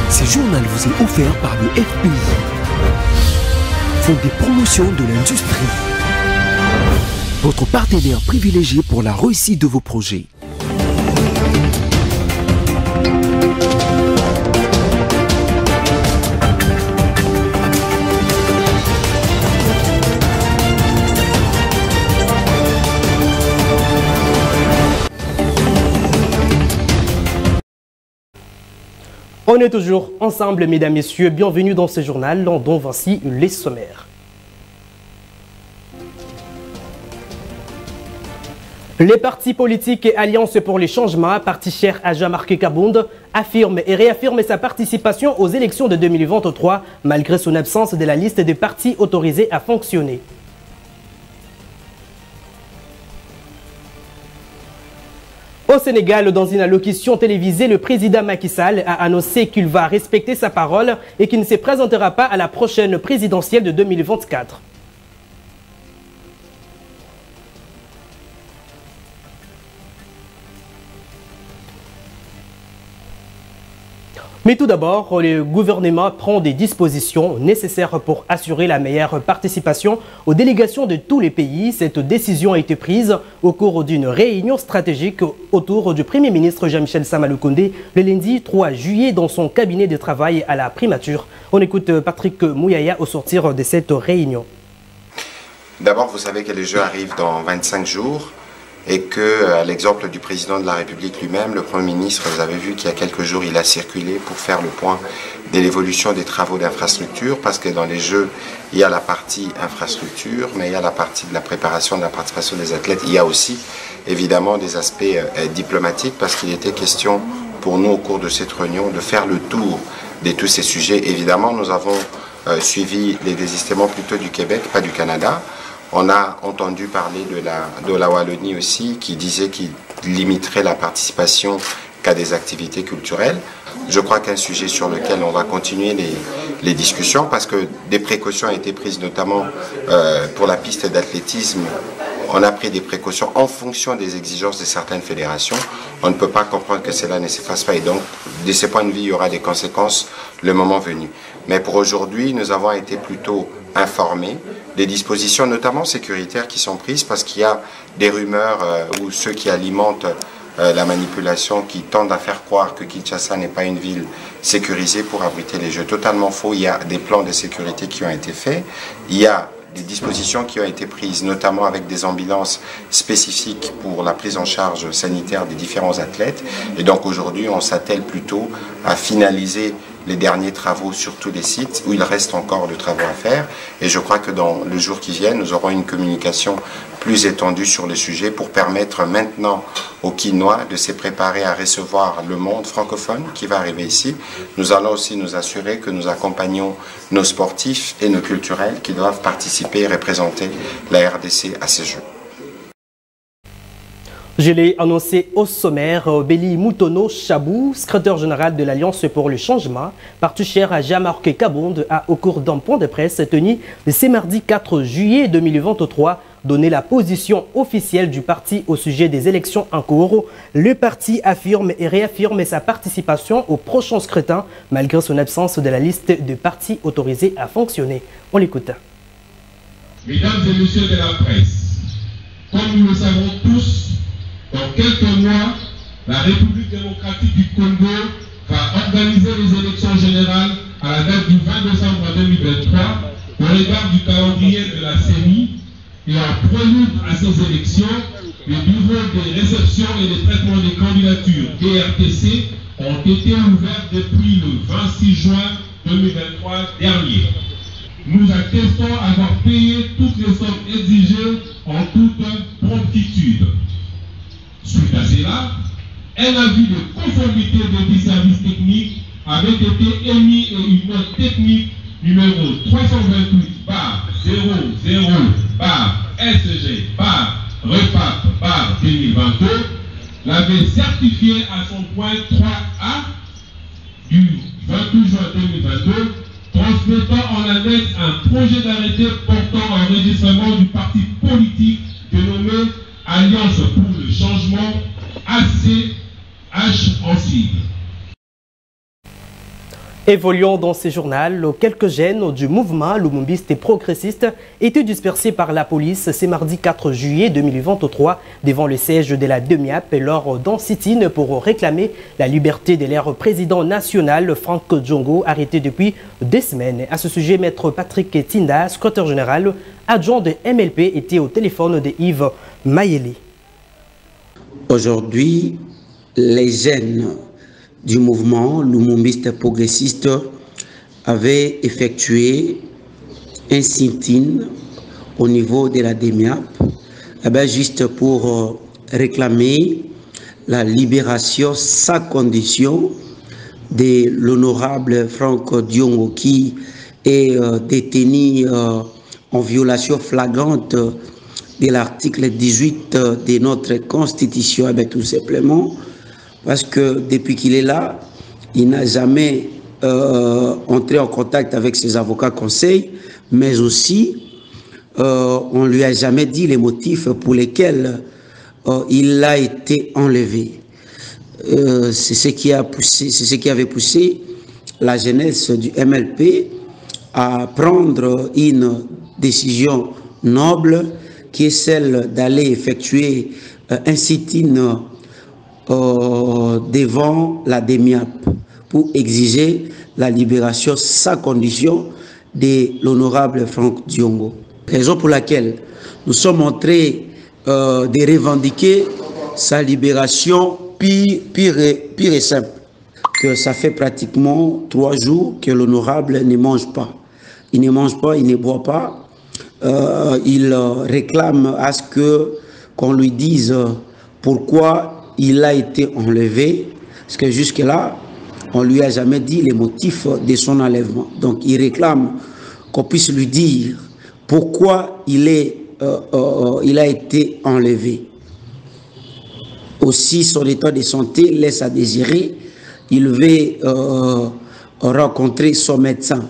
Ce journal vous est offert par le FPI, Fonds des promotions de l'industrie, votre partenaire privilégié pour la réussite de vos projets. On est toujours ensemble, mesdames, messieurs. Bienvenue dans ce journal dont voici les sommaires. Les partis politiques et Alliance pour les changements, parti cher à Jean-Marc Kabound, affirme et réaffirme sa participation aux élections de 2023 malgré son absence de la liste des partis autorisés à fonctionner. Au Sénégal, dans une allocution télévisée, le président Macky Sall a annoncé qu'il va respecter sa parole et qu'il ne se présentera pas à la prochaine présidentielle de 2024. Mais tout d'abord, le gouvernement prend des dispositions nécessaires pour assurer la meilleure participation aux délégations de tous les pays. Cette décision a été prise au cours d'une réunion stratégique autour du Premier ministre Jean-Michel Sama Lukonde le lundi 3 juillet dans son cabinet de travail à la primature. On écoute Patrick Mouyaya au sortir de cette réunion. D'abord, vous savez que les Jeux arrivent dans 25 jours. Et que, à l'exemple du président de la République lui-même, le Premier ministre, vous avez vu qu'il y a quelques jours, il a circulé pour faire le point de l'évolution des travaux d'infrastructure, parce que dans les Jeux, il y a la partie infrastructure, mais il y a la partie de la préparation, de la participation des athlètes. Il y a aussi, évidemment, des aspects diplomatiques, parce qu'il était question pour nous, au cours de cette réunion, de faire le tour de tous ces sujets. Évidemment, nous avons suivi les désistements plutôt du Québec, pas du Canada. On a entendu parler de la Wallonie aussi, qui disait qu'il limiterait la participation qu'à des activités culturelles. Je crois qu'un sujet sur lequel on va continuer les discussions, parce que des précautions ont été prises, notamment pour la piste d'athlétisme. On a pris des précautions en fonction des exigences de certaines fédérations. On ne peut pas comprendre que cela ne s'efface pas. Et donc, de ce point de vue, il y aura des conséquences le moment venu. Mais pour aujourd'hui, nous avons été plutôt informés des dispositions, notamment sécuritaires, qui sont prises, parce qu'il y a des rumeurs ou ceux qui alimentent la manipulation, qui tendent à faire croire que Kinshasa n'est pas une ville sécurisée pour abriter les Jeux. Totalement faux. Il y a des plans de sécurité qui ont été faits. Il y a des dispositions qui ont été prises, notamment avec des ambulances spécifiques pour la prise en charge sanitaire des différents athlètes. Et donc aujourd'hui, on s'attelle plutôt à finaliser les derniers travaux sur tous les sites où il reste encore de travaux à faire. Et je crois que dans le jour qui vient, nous aurons une communication plus étendue sur le sujet pour permettre maintenant aux Quinois de se préparer à recevoir le monde francophone qui va arriver ici. Nous allons aussi nous assurer que nous accompagnons nos sportifs et nos culturels qui doivent participer et représenter la RDC à ces Jeux. Je l'ai annoncé au sommaire, Béli Moutono Chabou, secrétaire général de l'Alliance pour le changement, parti cher à Jean-Marc Kabound, a, au cours d'un point de presse tenu ce mardi 4 juillet 2023, donné la position officielle du parti au sujet des élections en cours. Le parti affirme et réaffirme sa participation au prochain scrutin, malgré son absence de la liste de partis autorisés à fonctionner. On l'écoute. Mesdames et messieurs de la presse, comme nous le savons tous, dans quelques mois, la République démocratique du Congo va organiser les élections générales à la date du 20 décembre 2023 au regard du calendrier de la CENI. Et en prélude à ces élections, les bureaux de réception et de traitement des candidatures DRTC ont été ouverts depuis le 26 juin 2023 dernier. Nous attestons avoir payé toutes les sommes exigées en toute promptitude. Suite à cela, un avis de conformité des services techniques avait été émis et une note technique numéro 328/00/SG/REFAP/2022 l'avait certifié à son point 3A du 28 juin 2022, transmettant en annexe un projet d'arrêté portant enregistrement du parti politique dénommé Alliance pour le changement, ACH en sigle. Évoluant dans ce journal, quelques jeunes du mouvement lumumbiste et progressiste étaient dispersés par la police ce mardi 4 juillet 2023 devant le siège de la DEMIAP lors d'un sit-in pour réclamer la liberté de leur président national Franck Diongo, arrêté depuis 2 semaines. À ce sujet, maître Patrick Tinda, secrétaire général adjoint de MLP, était au téléphone de Yves Mayele. Aujourd'hui, les jeunes du mouvement lumumbiste progressiste avaient effectué un sit-in au niveau de la DEMIAP, juste pour réclamer la libération sans condition de l'honorable Franck Diongo qui est détenu en violation flagrante de l'article 18 de notre Constitution, tout simplement parce que depuis qu'il est là, il n'a jamais entré en contact avec ses avocats conseils, mais aussi on ne lui a jamais dit les motifs pour lesquels il a été enlevé. C'est ce qui avait poussé la jeunesse du MLP à prendre une décision noble qui est celle d'aller effectuer un sit-in devant la DEMIAP pour exiger la libération sans condition de l'honorable Franck Diongo. Raison pour laquelle nous sommes en train de revendiquer sa libération pire et simple. Que ça fait pratiquement 3 jours que l'honorable ne mange pas. Il ne mange pas, il ne boit pas. Il réclame à ce qu'on lui dise pourquoi il a été enlevé, parce que jusque-là, on ne lui a jamais dit les motifs de son enlèvement. Donc il réclame qu'on puisse lui dire pourquoi il a été enlevé. Aussi, son état de santé laisse à désirer. Il veut rencontrer son médecin.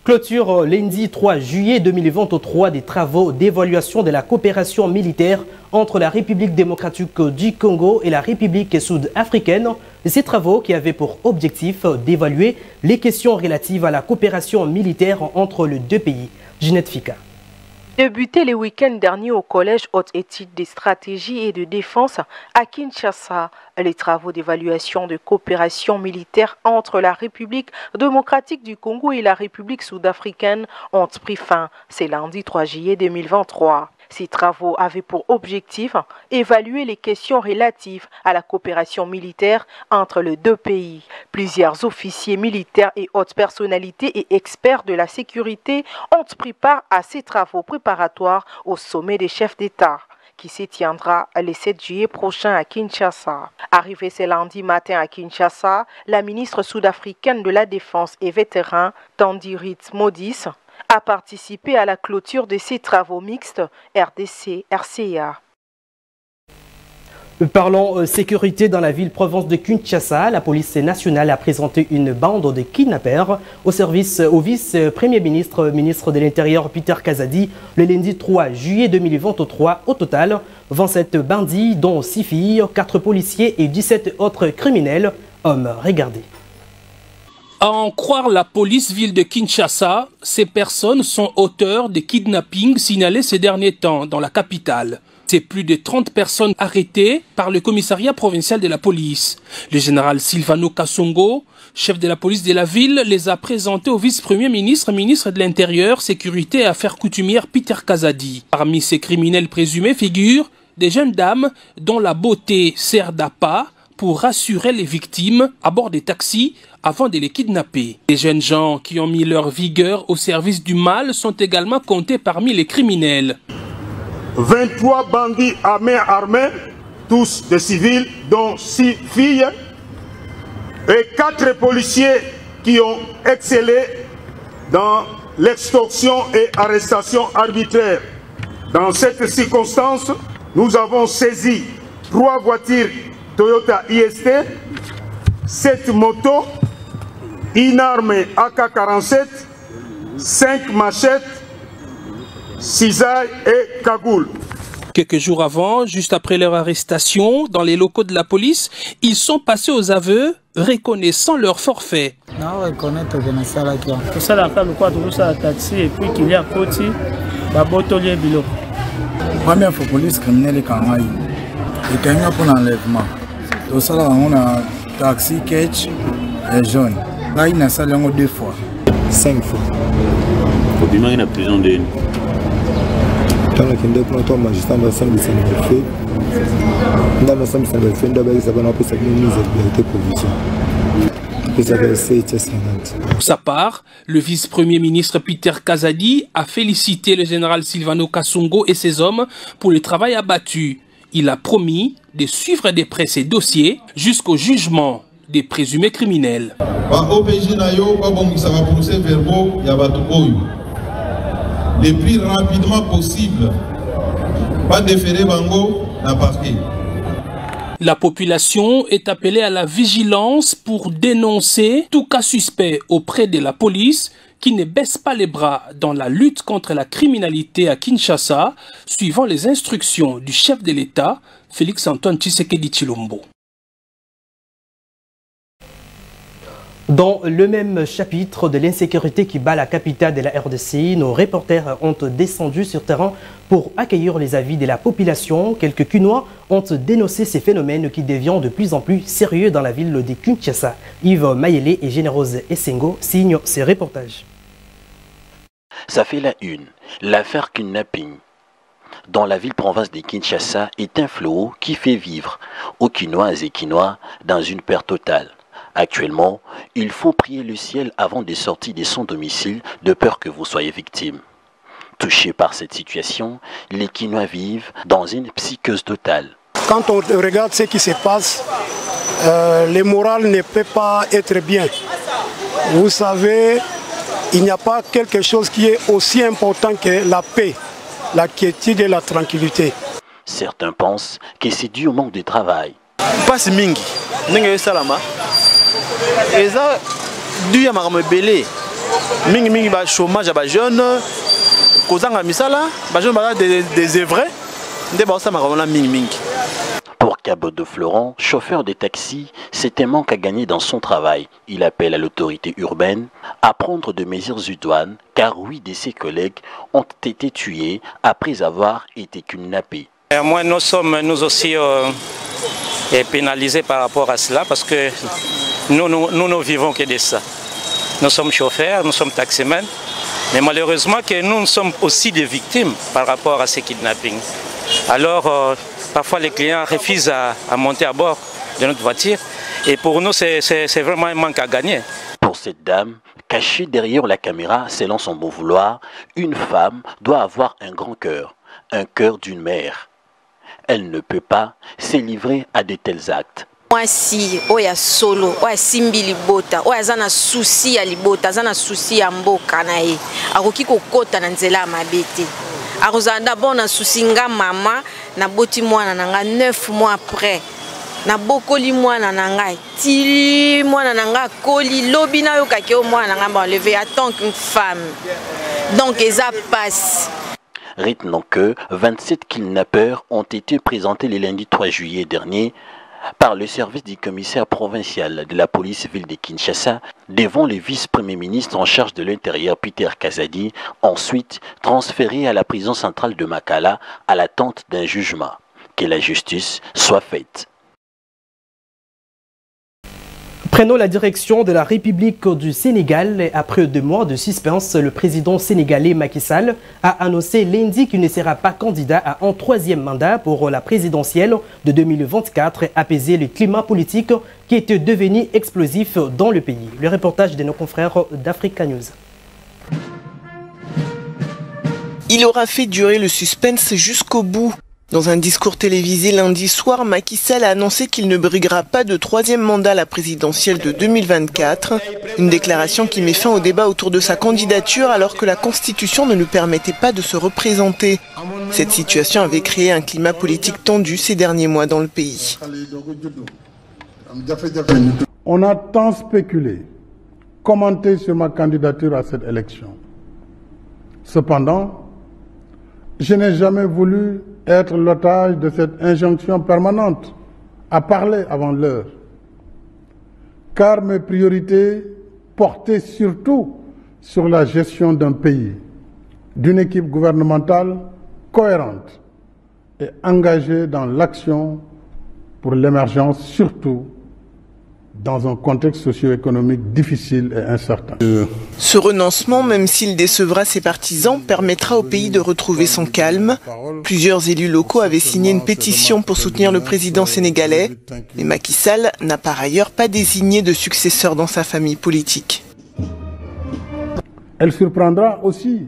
Clôture lundi 3 juillet 2023 des travaux d'évaluation de la coopération militaire entre la République démocratique du Congo et la République sud-africaine. Ces travaux qui avaient pour objectif d'évaluer les questions relatives à la coopération militaire entre les 2 pays. Ginette Fika. Débuté le week-end dernier au Collège Haute Études de Stratégie et de Défense à Kinshasa, les travaux d'évaluation de coopération militaire entre la République démocratique du Congo et la République sud-africaine ont pris fin. C'est lundi 3 juillet 2023. Ces travaux avaient pour objectif évaluer les questions relatives à la coopération militaire entre les 2 pays. Plusieurs officiers militaires et hautes personnalités et experts de la sécurité ont pris part à ces travaux préparatoires au sommet des chefs d'État, qui se tiendra le 7 juillet prochain à Kinshasa. Arrivée ce lundi matin à Kinshasa, la ministre sud-africaine de la Défense et vétéran, Tandirit Modis, a participé à la clôture de ces travaux mixtes RDC-RCA. Parlons sécurité dans la ville-province de Kinshasa. La police nationale a présenté une bande de kidnappeurs au vice-premier ministre de l'Intérieur Peter Kazadi le lundi 3 juillet 2023. Au total, 27 bandits, dont 6 filles, 4 policiers et 17 autres criminels. Hommes, regardez. À en croire la police-ville de Kinshasa, ces personnes sont auteurs de kidnappings signalés ces derniers temps dans la capitale. C'est plus de 30 personnes arrêtées par le commissariat provincial de la police. Le général Silvano Kassongo, chef de la police de la ville, les a présentés au vice-premier ministre, ministre de l'Intérieur, Sécurité et Affaires coutumières Peter Kazadi. Parmi ces criminels présumés figurent des jeunes dames dont la beauté sert d'appât pour rassurer les victimes à bord des taxis avant de les kidnapper. Les jeunes gens qui ont mis leur vigueur au service du mal sont également comptés parmi les criminels. 23 bandits à main armée, tous des civils, dont 6 filles, et 4 policiers qui ont excellé dans l'extorsion et arrestation arbitraire. Dans cette circonstance, nous avons saisi 3 voitures Toyota IST, 7 motos, une arme AK-47, 5 machettes, cisailles et cagoules. Quelques jours avant, juste après leur arrestation, dans les locaux de la police, ils sont passés aux aveux, reconnaissant leur forfait. Tout ça, la taxi et puis qu'il y a Poti, la botolier bilo. Première fois, police criminelle est quand même. Et quand il y a pour l'enlèvement, tout ça, on a taxi, catch et jaune. Là, il y a ça 2 fois. 5 fois. Au bilan, il y a prison de. Quand on a pour toi, magistrat, on a fait. On a fait Pour sa part, le vice-premier ministre Peter Kazadi a félicité le général Silvano Kasongo et ses hommes pour le travail abattu. Il a promis de suivre de près ces dossiers jusqu'au jugement des présumés criminels. Le plus rapidement possible, pas déférer Bango à parquet. La population est appelée à la vigilance pour dénoncer tout cas suspect auprès de la police qui ne baisse pas les bras dans la lutte contre la criminalité à Kinshasa, suivant les instructions du chef de l'État, Félix-Antoine Tshisekedi Tshilombo. Dans le même chapitre de l'insécurité qui bat la capitale de la RDC, nos reporters ont descendu sur terrain pour accueillir les avis de la population. Quelques Cunois ont dénoncé ces phénomènes qui deviennent de plus en plus sérieux dans la ville de Kinshasa. Yves Mayele et Générose Essengo signent ces reportages. Ça fait la une. L'affaire kidnapping dans la ville-province de Kinshasa est un fléau qui fait vivre aux Quinoises et Quinois dans une peur totale. Actuellement, il faut prier le ciel avant de sortir de son domicile de peur que vous soyez victime. Touchés par cette situation, les Quinois vivent dans une psychose totale. Quand on regarde ce qui se passe, le moral ne peut pas être bien. Vous savez, il n'y a pas quelque chose qui est aussi important que la paix, la quiétude et la tranquillité. Certains pensent que c'est dû au manque de travail. Passe mingi, n'engue salama. Et ça, dû à ma belé. Mingi ba chômage à ba jeune, kozanga misala, ba jeune ba des œuvres, ndé ba ça ma mingi. Pour Cabo de Florent, chauffeur de taxi, c'est un manque à gagner dans son travail. Il appelle à l'autorité urbaine à prendre de mesures idoines, car 8 de ses collègues ont été tués après avoir été kidnappés. Moi, nous sommes nous aussi pénalisés par rapport à cela parce que nous ne vivons que de ça. Nous sommes chauffeurs, nous sommes taximens, mais malheureusement que nous sommes aussi des victimes par rapport à ces kidnappings. Alors, parfois les clients refusent à monter à bord de notre voiture et pour nous, c'est vraiment un manque à gagner. Pour cette dame, cachée derrière la caméra selon son bon vouloir, une femme doit avoir un grand cœur, un cœur d'une mère. Elle ne peut pas se livrer à de tels actes. Moi si oya solo oya simbi libota oya zana souci ya libota zana souci ya mboka na ye akoki kokota na nzela mabete akozanda bon na souci nga mama na boti mwana nanga 9 mois après na bokoli mwana nanga ti mwana nanga koli lobi na yo kake o mwana nanga ba lever à tant qu'une femme donc eza passe. Retenons que 27 kidnappeurs ont été présentés le lundi 3 juillet dernier par le service du commissaire provincial de la police ville de Kinshasa devant le vice-premier ministre en charge de l'intérieur Peter Kazadi, ensuite transféré à la prison centrale de Makala à l'attente d'un jugement. Que la justice soit faite. Prenons la direction de la République du Sénégal. Après 2 mois de suspense, le président sénégalais Macky Sall a annoncé lundi qu'il ne sera pas candidat à un 3e mandat pour la présidentielle de 2024 et apaiser le climat politique qui était devenu explosif dans le pays. Le reportage de nos confrères d'Africa News. Il aura fait durer le suspense jusqu'au bout. Dans un discours télévisé lundi soir, Macky Sall a annoncé qu'il ne briguera pas de 3e mandat à la présidentielle de 2024. Une déclaration qui met fin au débat autour de sa candidature alors que la Constitution ne nous permettait pas de se représenter. Cette situation avait créé un climat politique tendu ces derniers mois dans le pays. On a tant spéculé, commenté sur ma candidature à cette élection. Cependant, je n'ai jamais voulu être l'otage de cette injonction permanente à parler avant l'heure, car mes priorités portaient surtout sur la gestion d'un pays, d'une équipe gouvernementale cohérente et engagée dans l'action pour l'émergence, surtout dans un contexte socio-économique difficile et incertain. Ce renoncement, même s'il décevra ses partisans, permettra au pays de retrouver son calme. Plusieurs élus locaux avaient signé une pétition pour soutenir le président sénégalais, mais Macky Sall n'a par ailleurs pas désigné de successeur dans sa famille politique. Elle surprendra aussi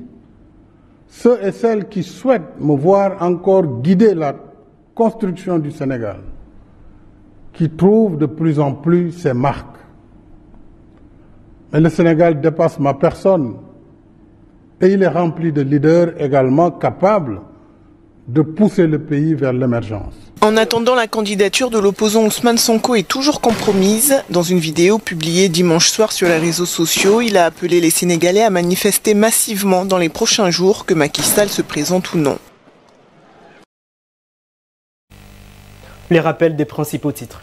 ceux et celles qui souhaitent me voir encore guider la construction du Sénégal, qui trouve de plus en plus ses marques. Mais le Sénégal dépasse ma personne et il est rempli de leaders également capables de pousser le pays vers l'émergence. En attendant, la candidature de l'opposant Ousmane Sonko est toujours compromise. Dans une vidéo publiée dimanche soir sur les réseaux sociaux, il a appelé les Sénégalais à manifester massivement dans les prochains jours, que Macky Sall se présente ou non. Les rappels des principaux titres.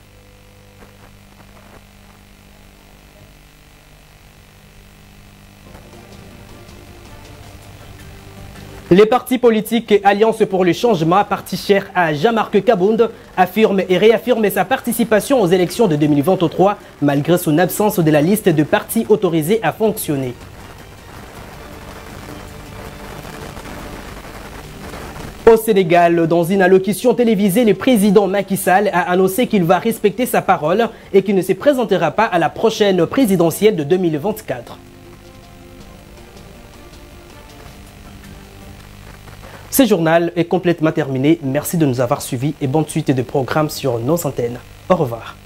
Les partis politiques et Alliance pour le changement, parti cher à Jean-Marc Kabound, affirme et réaffirme sa participation aux élections de 2023 malgré son absence de la liste de partis autorisés à fonctionner. Au Sénégal, dans une allocution télévisée, le président Macky Sall a annoncé qu'il va respecter sa parole et qu'il ne se présentera pas à la prochaine présidentielle de 2024. Ce journal est complètement terminé. Merci de nous avoir suivis et bonne suite de programmes sur nos antennes. Au revoir.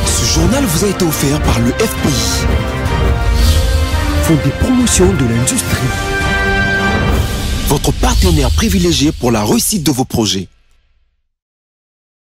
Ce journal vous a été offert par le FPI. Fonds des promotions de l'industrie. Votre partenaire privilégié pour la réussite de vos projets.